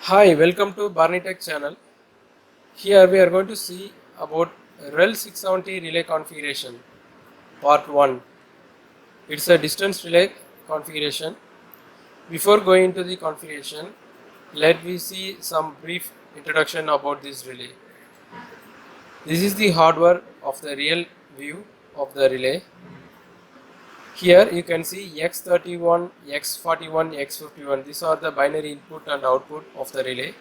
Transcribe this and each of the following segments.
Hi, welcome to Barney Tech channel. Here we are going to see about REL670 relay configuration part 1. It's a distance relay configuration. Before going into the configuration, let me see some brief introduction about this relay. This is the hardware of the real view of the relay. Here you can see X31, X41, X51. These are the binary input and output of the relay.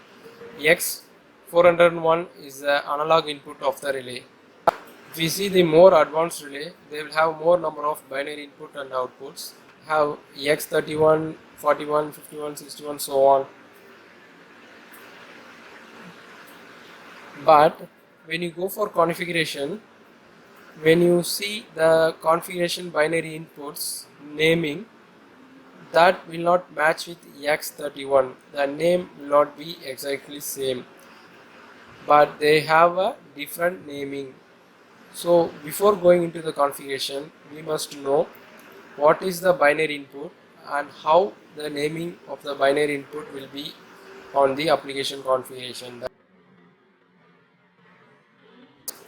X401 is the analog input of the relay. If we see the more advanced relay, they will have more number of binary input and outputs. Have X31, 41, 51, 61, so on. But when you go for configuration, when you see the configuration binary inputs naming, that will not match with X31. The name will not be exactly same, but they have a different naming. So before going into the configuration, we must know what is the binary input and how the naming of the binary input will be on the application configuration.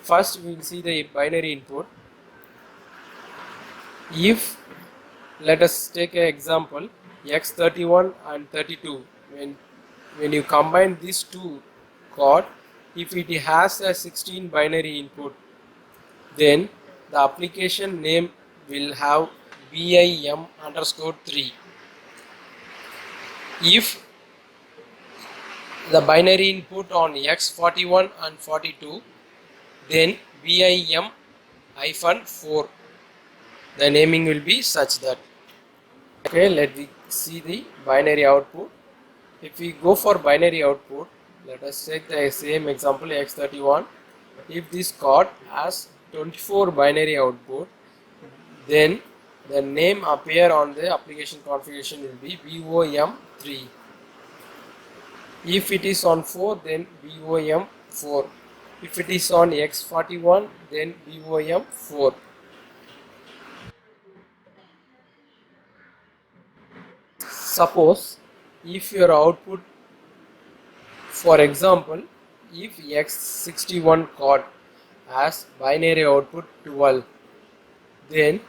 First we will see the binary input. If let us take an example X31 and 32, when you combine these two code, if it has a 16 binary input, then the application name will have BIM_3. If the binary input on X41 and 42, then BIM-4. The naming will be such that. Okay, let me see the binary output. If we go for binary output, let us take the same example X31. If this card has 24 binary output, then the name appear on the application configuration will be BOM3. If it is on 4, then BOM4. If it is on X41, then BOM4. Suppose if your output, for example, if X61 card has binary output 12, then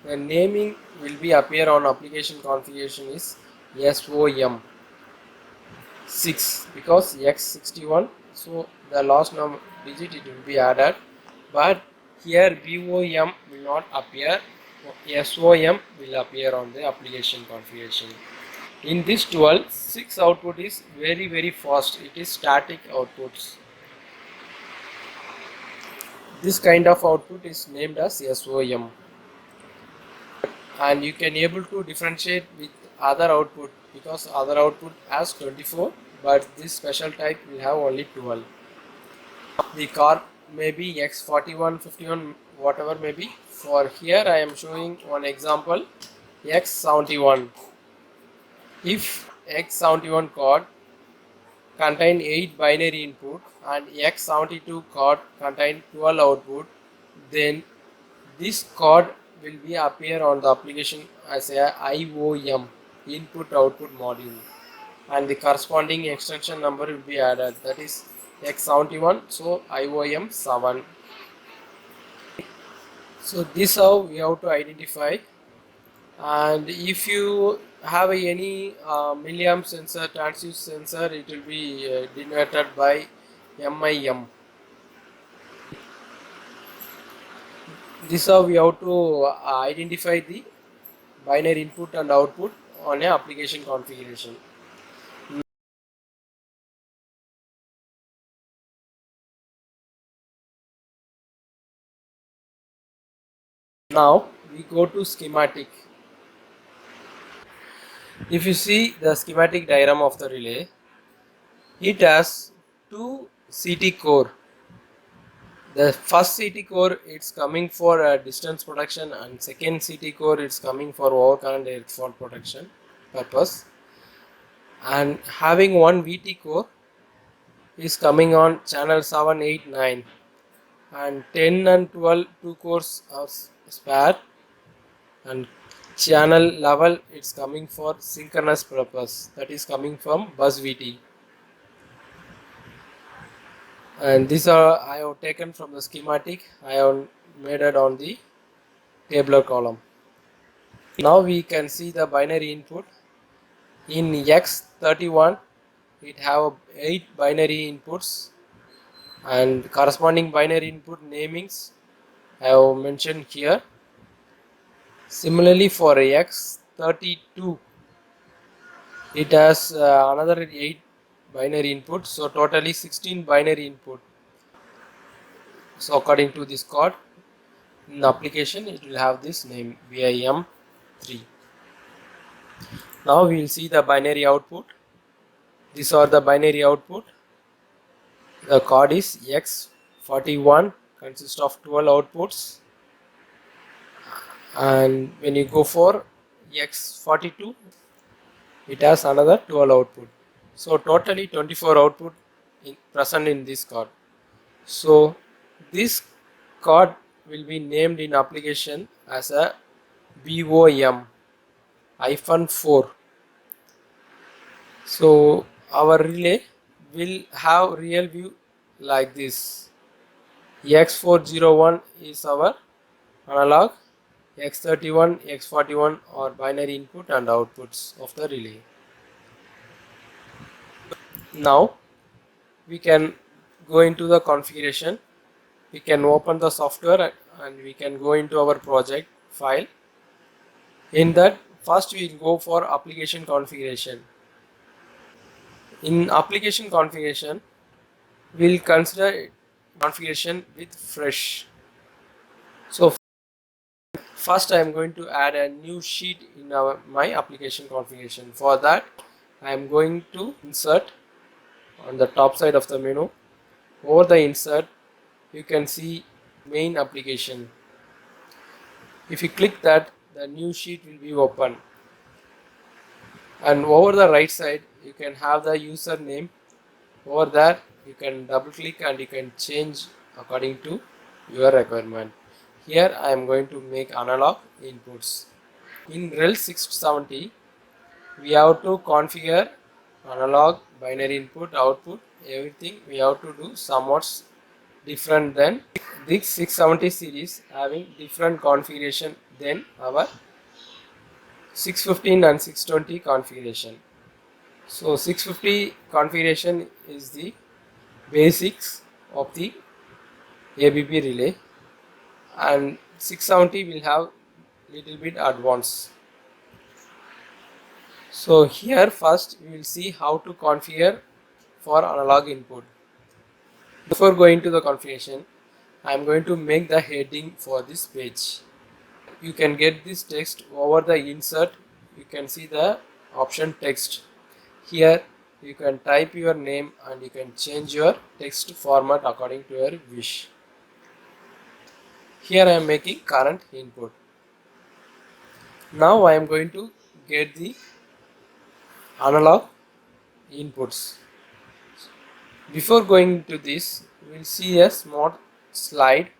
the naming will be appear on application configuration is SOM 6 because X61, so the last number digit it will be added, but here BOM will not appear, SOM will appear on the application configuration. In this 12, 6 output is very fast, it is static outputs. This kind of output is named as SOM, and you can able to differentiate with other output because other output has 24, but this special type will have only 12. The card may be X41, 51, whatever may be. For here I am showing one example X71. If X71 card contain 8 binary input and X72 card contain 12 output, then this card will be appear on the application as a IOM, input output module, and the corresponding extension number will be added, that is X71, so IOM 7. So this how we have to identify. And if you have any milliamp sensor, transducer sensor, it will be denoted by MIM. This is how we have to identify the binary input and output on a application configuration. Now we go to schematic. If you see the schematic diagram of the relay, it has two CT core. The first CT core it's coming for distance protection, and second CT core it's coming for overcurrent air fault protection purpose, and having one VT core is coming on channel 7, 8, 9, and 10 and 12 two cores are spare, and channel level it's coming for synchronous purpose, that is coming from bus VT. and these are I have taken from the schematic. I have made it on the tabular column. Now we can see the binary input. In X31 it have 8 binary inputs, and corresponding binary input namings I have mentioned here. Similarly for X32 it has another 8 binary input, so totally 16 binary input. So according to this code in application it will have this name VIM3. Now we will see the binary output. These are the binary output. The code is X41, consists of 12 outputs, and when you go for X42 it has another 12 output. So totally 24 output present in this card. So this card will be named in application as a BOM-4. So our relay will have real view like this. X401 is our analog, X31, X41 are binary input and outputs of the relay. Now we can go into the configuration. We can open the software and we can go into our project file. In that, first we will go for application configuration. In application configuration, we will consider configuration with fresh. So first I am going to add a new sheet in my application configuration. For that I am going to insert on the top side of the menu. Over the insert you can see main application. If you click that, the new sheet will be open, and over the right side you can have the username. Over there you can double click and you can change according to your requirement. Here I am going to make analog inputs. In REL670 we have to configure analog, binary input, output, everything we have to do somewhat different than this 670 series, having different configuration than our 615 and 620 configuration. So 650 configuration is the basics of the ABB relay, and 670 will have little bit advanced. So here first we will see how to configure for analog input. Before going to the configuration, I am going to make the heading for this page. You can get this text over the insert. You can see the option text. Here you can type your name and you can change your text format according to your wish. Here I am making current input. Now I am going to get the analog inputs. Before going to this, we will see a small slide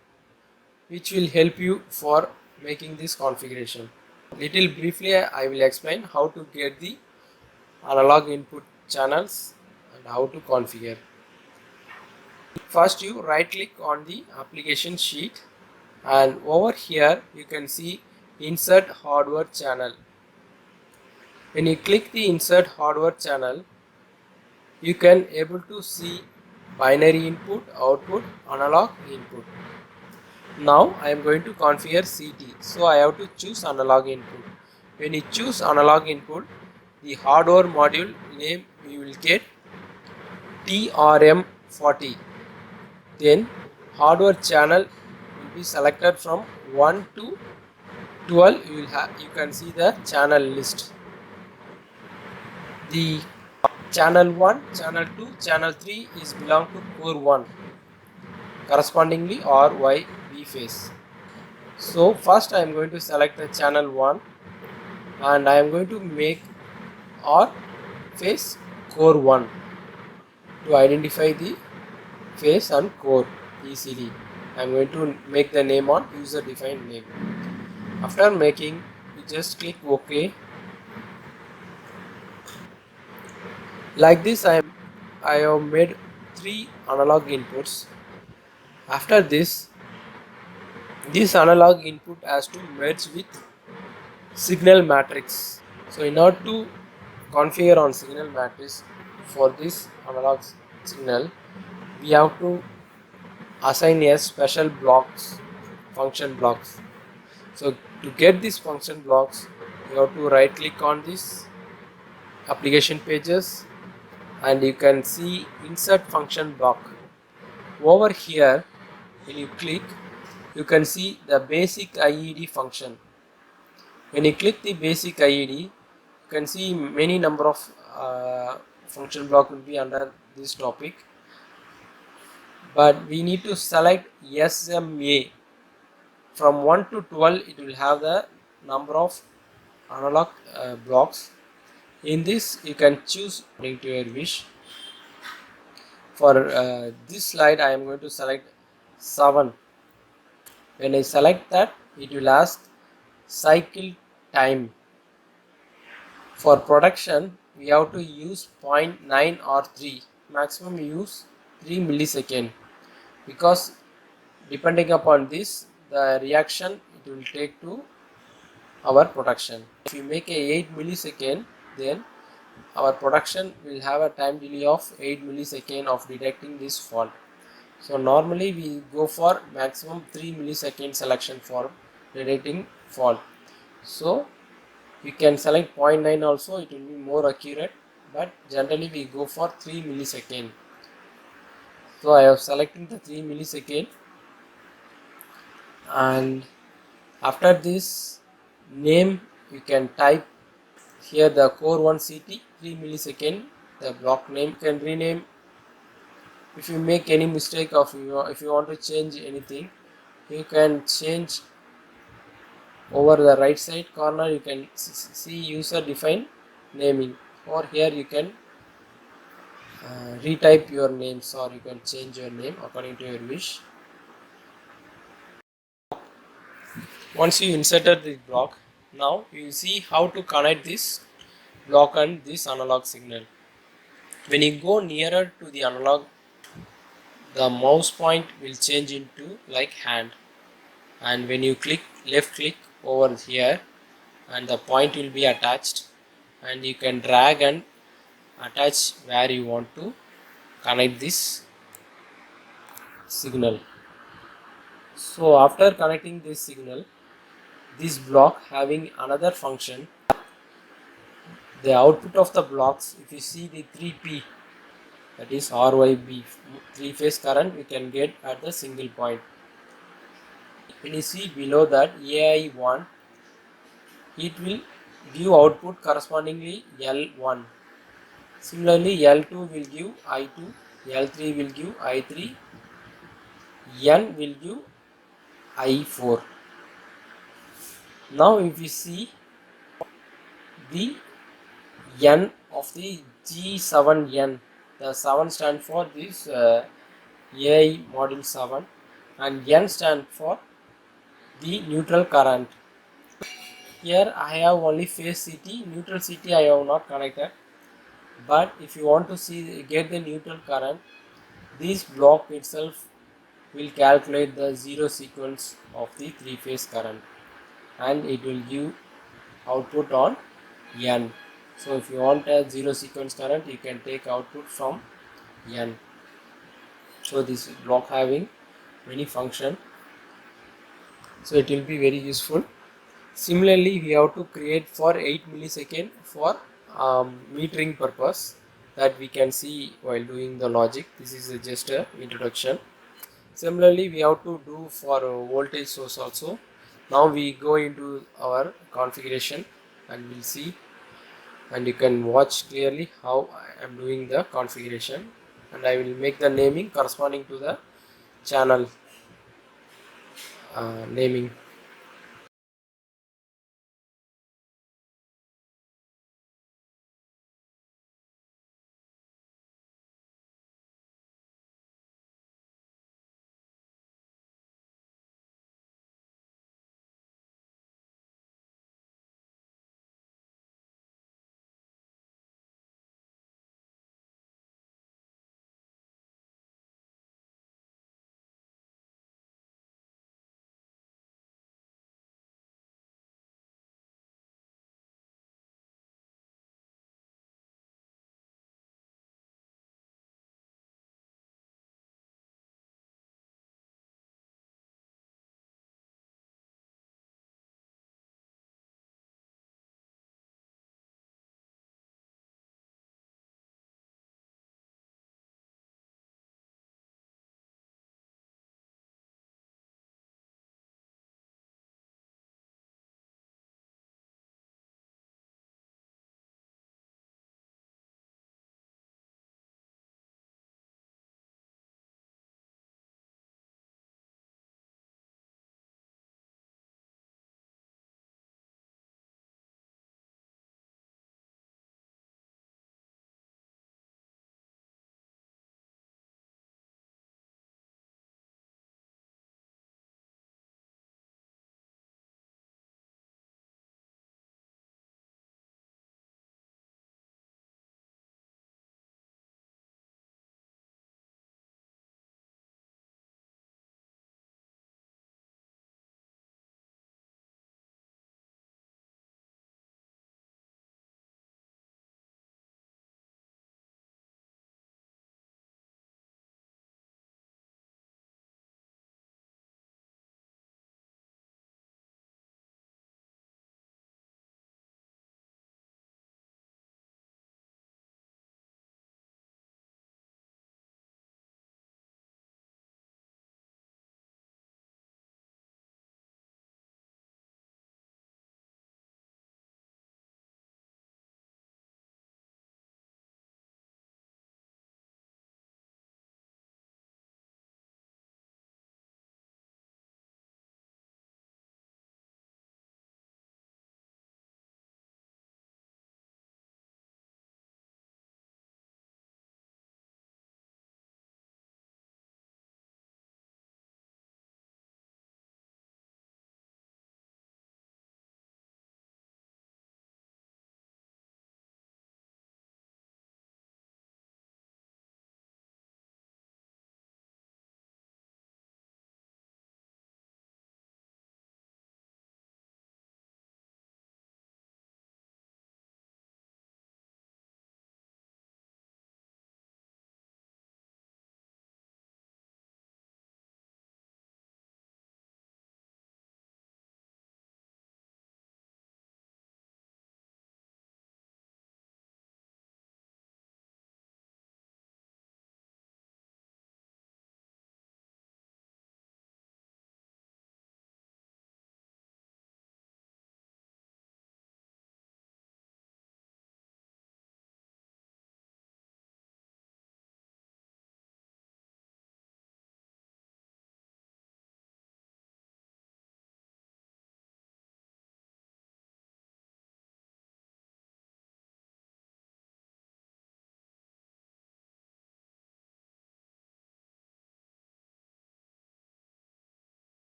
which will help you for making this configuration. Little briefly I will explain how to get the analog input channels and how to configure. First you right click on the application sheet, and over here you can see insert hardware channel. When you click the insert hardware channel, you can able to see binary input, output, analog input. Now I am going to configure CT, so I have to choose analog input. When you choose analog input, the hardware module name you will get TRM40. Then hardware channel will be selected from 1 to 12. You can see the channel list. The channel 1, channel 2, channel 3 is belong to core 1. Correspondingly R, Y, B phase. So first I am going to select the channel 1 and I am going to make R phase core 1 to identify the phase and core easily. I am going to make the name on user defined name. After making, you just click OK. Like this I have made 3 analog inputs. After this analog input has to merge with signal matrix. So in order to configure on signal matrix for this analog signal, we have to assign a special blocks, function blocks. So to get these function blocks, you have to right click on this application pages and you can see insert function block. Over here when you click, you can see the basic IED function. When you click the basic IED, you can see many number of function block will be under this topic, but we need to select SMA. From 1 to 12 it will have the number of analog blocks. In this you can choose according to your wish. For this slide I am going to select 7. When I select that, it will ask cycle time. For production we have to use 0.9 or 3, maximum use 3 millisecond, because depending upon this the reaction it will take to our production. If you make a 8 millisecond, then our production will have a time delay of 8 millisecond of detecting this fault. So normally we go for maximum 3 millisecond selection for detecting fault. So you can select 0.9 also, it will be more accurate, but generally we go for 3 millisecond. So I have selected the 3 millisecond, and after this name you can type here the core 1 CT 3 millisecond, the block name. You can rename if you make any mistake, of if you want to change anything, you can change. Over the right side corner you can see user defined naming, or here you can retype your names, or you can change your name according to your wish. Once you inserted the block, now you see how to connect this block and this analog signal. When you go nearer to the analog, the mouse point will change into like hand, and when you click left click over here, and the point will be attached, and you can drag and attach where you want to connect this signal. So after connecting this signal, this block having another function, the output of the blocks, if you see the 3P, that is RYB, 3-phase current we can get at the single point. When you see below that AI1, it will give output correspondingly L1. Similarly L2 will give I2, L3 will give I3, N will give I4. Now if you see the N of the G7N, the 7 stand for this AI module 7, and N stand for the neutral current. Here I have only phase CT, neutral CT I have not connected, but if you want to see get the neutral current, this block itself will calculate the zero sequence of the 3-phase current, and it will give output on N. So if you want a zero sequence current, you can take output from N. So this block having many function, so it will be very useful. Similarly we have to create for 8 millisecond for metering purpose, that we can see while doing the logic. This is just a introduction. Similarly we have to do for voltage source also. Now we go into our configuration and we'll see, and you can watch clearly how I am doing the configuration, and I will make the naming corresponding to the channel naming.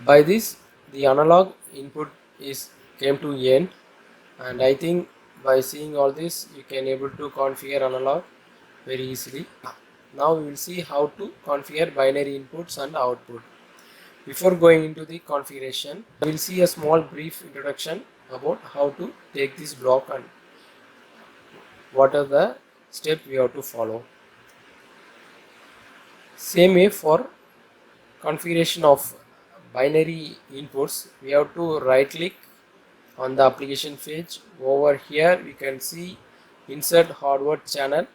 By this the analog input is came to end, and I think by seeing all this you can able to configure analog very easily. Now we will see how to configure binary inputs and output. Before going into the configuration, we will see a small brief introduction about how to take this block and what are the steps we have to follow. Same way for configuration of binary inputs, we have to right click on the application page. Over here we can see insert hardware channel.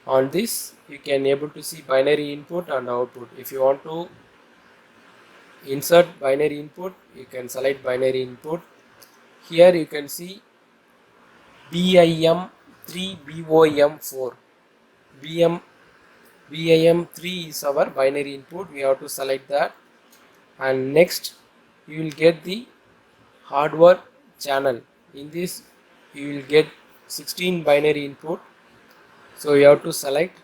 On this you can able to see binary input and output. If you want to insert binary input, you can select binary input. Here you can see BIM3 BOM4. BIM3 is our binary input. We have to select that, and next you will get the hardware channel. In this you will get 16 binary input, so you have to select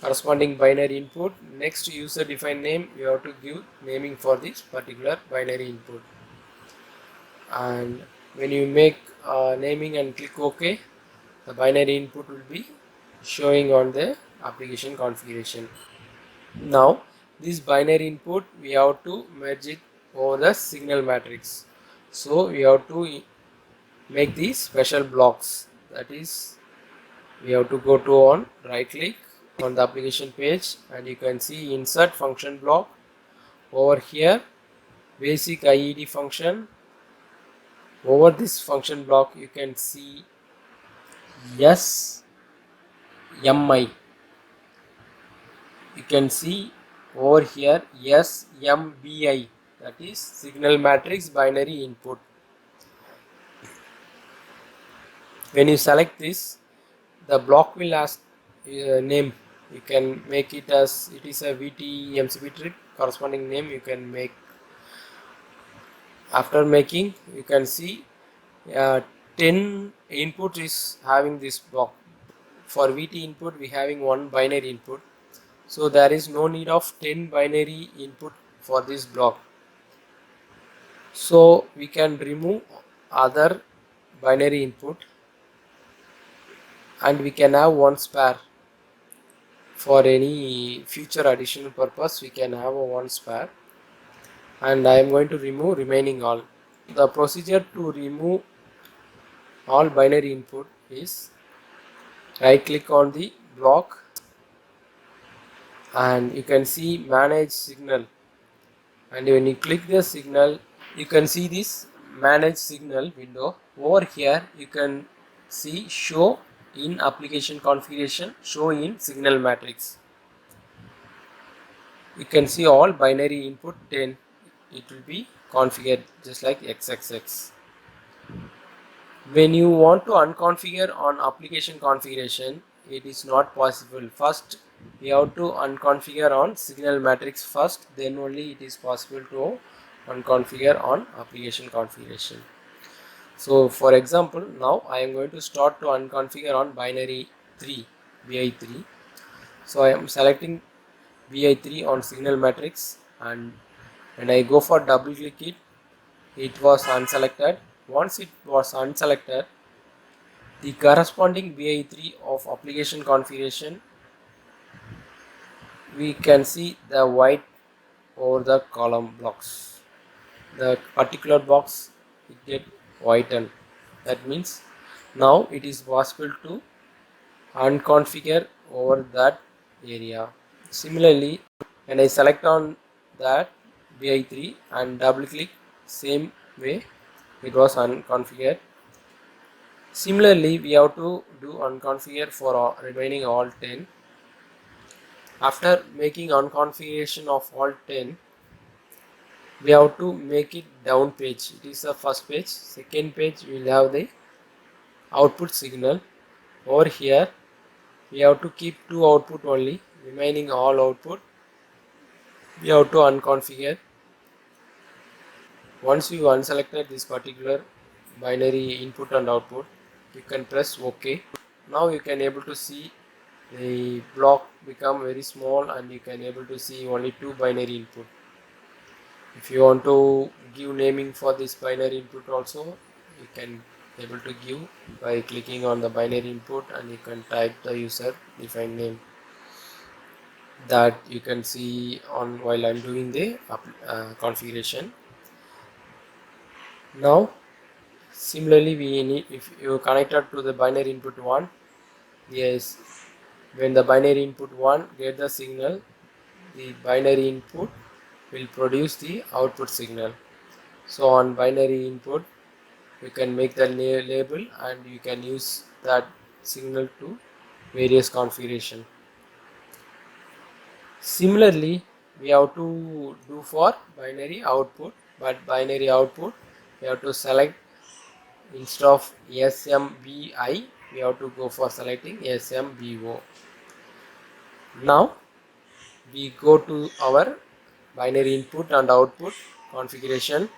corresponding binary input. Next, user defined name, you have to give naming for this particular binary input, and when you make naming and click OK, the binary input will be showing on the application configuration. Now this binary input we have to merge it over the signal matrix, so we have to make these special blocks. That is, we have to go to on right click on the application page, and you can see insert function block. Over here basic IED function. Over this function block you can see SMI. You can see over here SMBI, that is signal matrix binary input. When you select this, the block will ask name. You can make it as it is a VT MCB trip, corresponding name you can make. After making, you can see 10 input is having this block. For VT input we having one binary input, so there is no need of 10 binary input for this block. So we can remove other binary input, and we can have one spare. For any future additional purpose we can have a one spare, and I am going to remove remaining all. The procedure to remove all binary input is right click on the block, and you can see manage signal, and when you click the signal you can see this manage signal window. Over here you can see show in application configuration, show in signal matrix. You can see all binary input 10, it will be configured just like XXX. When you want to unconfigure on application configuration, it is not possible. First we have to unconfigure on signal matrix first, then only it is possible to unconfigure on application configuration. So for example, now I am going to start to unconfigure on binary 3 BI3. So I am selecting BI3 on signal matrix, and when I go for double click it, it was unselected. Once it was unselected, the corresponding BI3 of application configuration, we can see the white over the column blocks. The particular box it get whitened. That means now it is possible to unconfigure over that area. Similarly, when I select on that BI3 and double click, same way it was unconfigured. Similarly, we have to do unconfigure for all, remaining all 10. After making unconfiguration of all 10, we have to make it down page. It is the first page. Second page we will have the output signal. Over here we have to keep two output only, remaining all output we have to unconfigure. Once you unselected this particular binary input and output, you can press OK. Now you can able to see the block become very small, and you can able to see only two binary input. If you want to give naming for this binary input also, you can able to give by clicking on the binary input, and you can type the user defined name that you can see on while I'm doing the configuration. Now similarly, we need, if you connected to the binary input 1, yes, when the binary input 1 get the signal, the binary input will produce the output signal. So on binary input you can make the label, and you can use that signal to various configuration. Similarly, we have to do for binary output, but binary output we have to select, instead of SMBI we have to go for selecting SMBO. Now we go to our binary input and output configuration.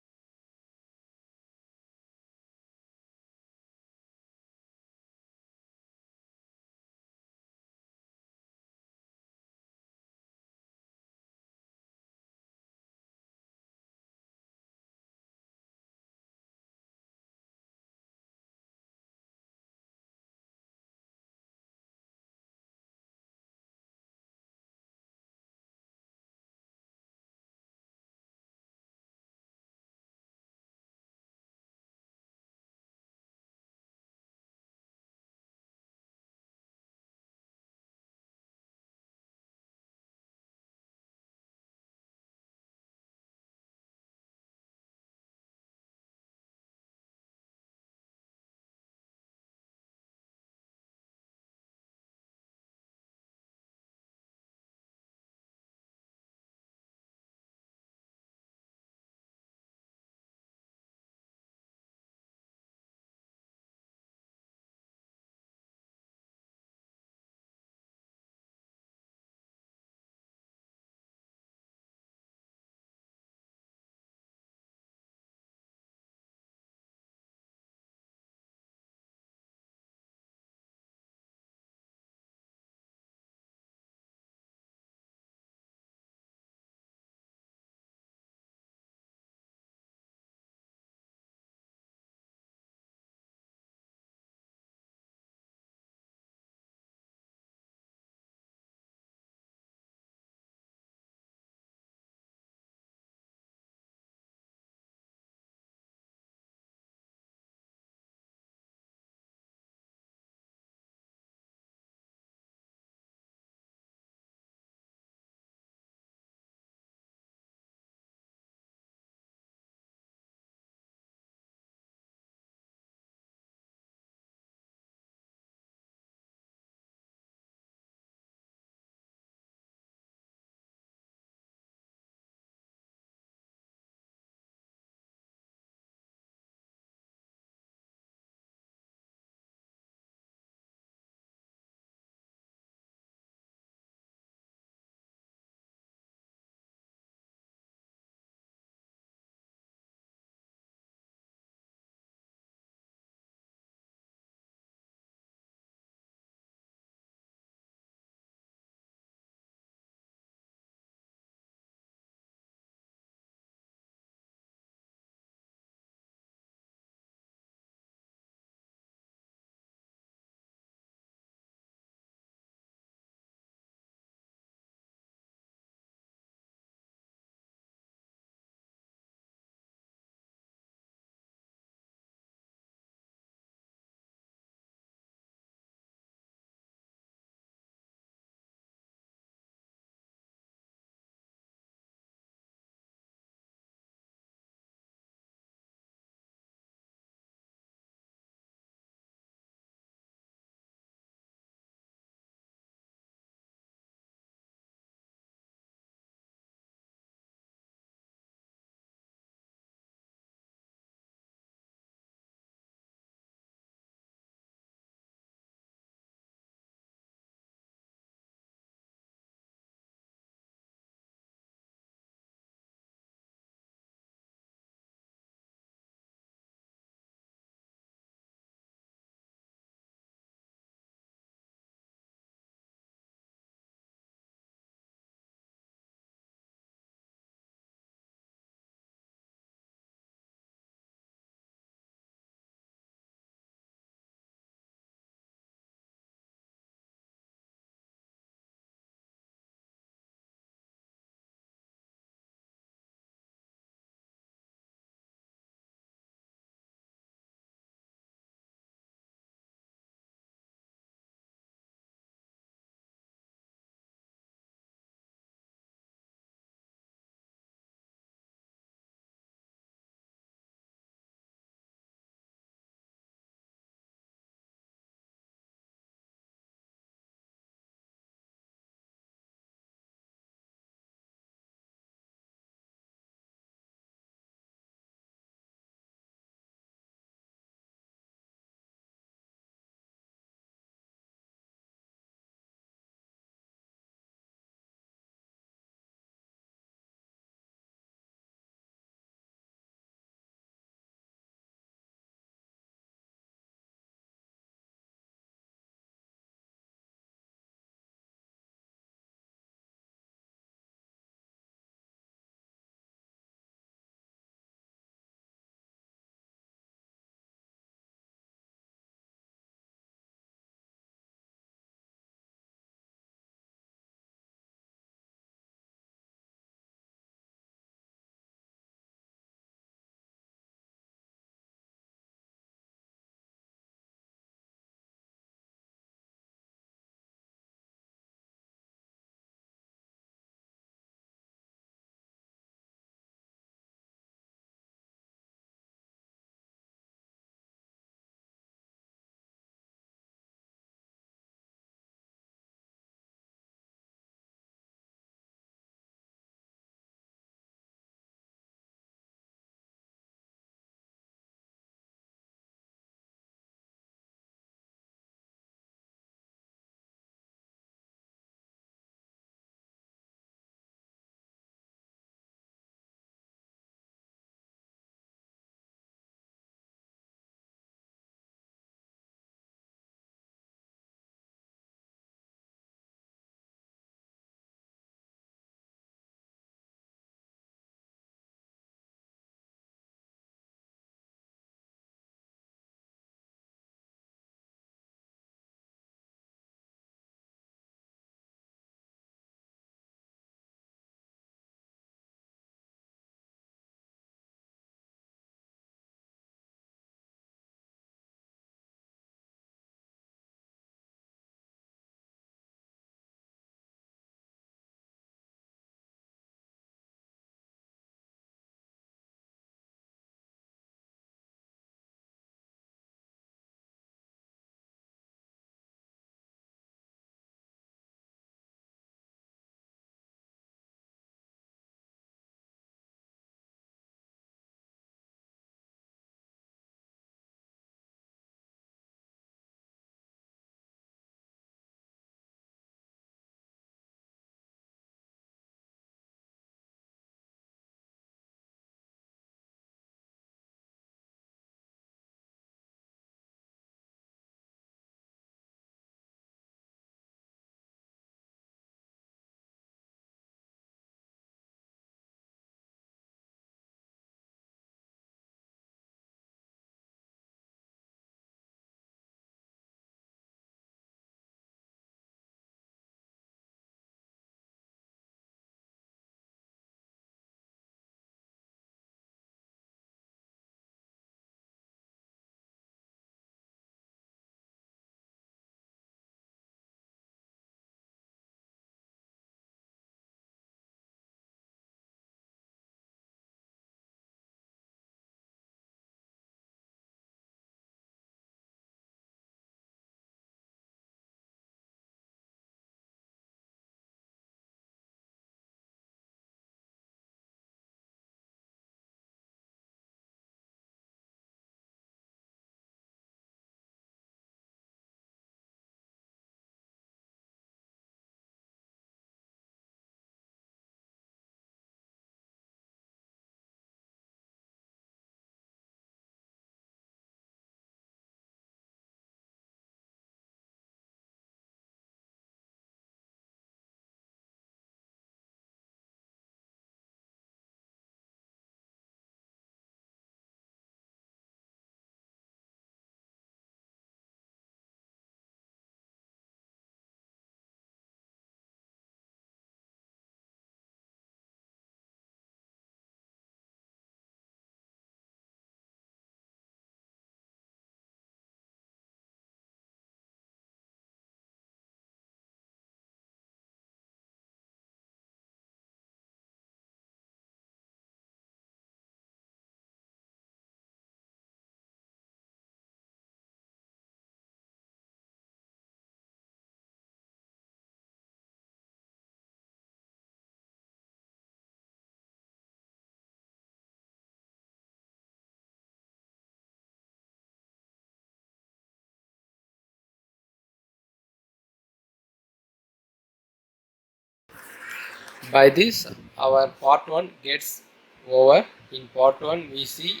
By this our part 1 gets over. In part 1 we see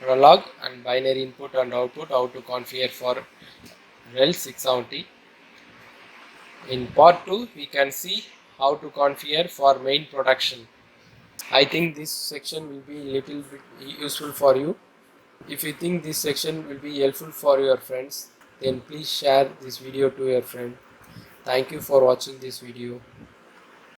prologue and binary input and output, how to configure for REL670. In part 2 we can see how to configure for main production. I think this section will be little bit useful for you. If you think this section will be helpful for your friends, then please share this video to your friend. Thank you for watching this video.